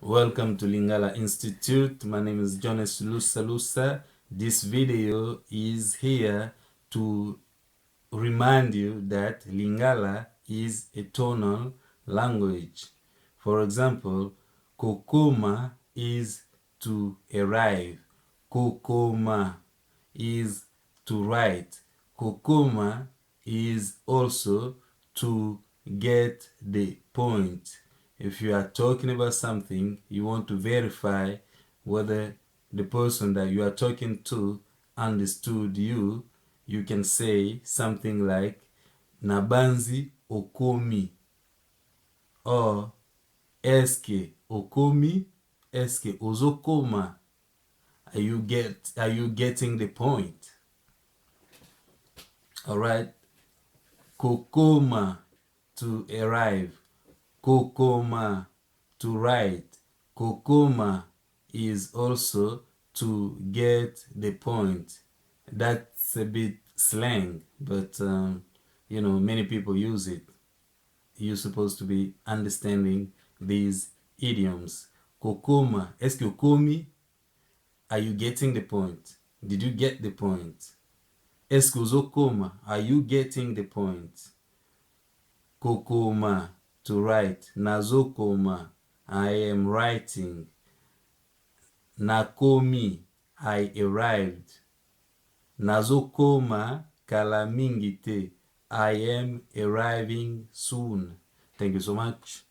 Welcome to Lingala Institute. My name is Jonas Lusa. This video is here to remind you that Lingala is a tonal language. For example, kokoma is to arrive. Kokoma is to write. Kokoma is also to get the point. If you are talking about something, you want to verify whether the person that you are talking to understood you, you can say something like Nabanzi okomi, or Est-ce okomi, Est-ce ozokoma. Are you getting the point? All right. Kokoma, to arrive. Kokoma, to write. Kokoma is also to get the point. That's a bit slang, but you know, many people use it. You're supposed to be understanding these idioms. Kokoma, est-ce que komi? Are you getting the point? Did you get the point? Est-ce que uzokoma? Are you getting the point? Kokoma, to write. Nazo koma, I am writing. Nakomi, I arrived. Nazo koma kala mingi te, I am arriving soon. Thank you so much.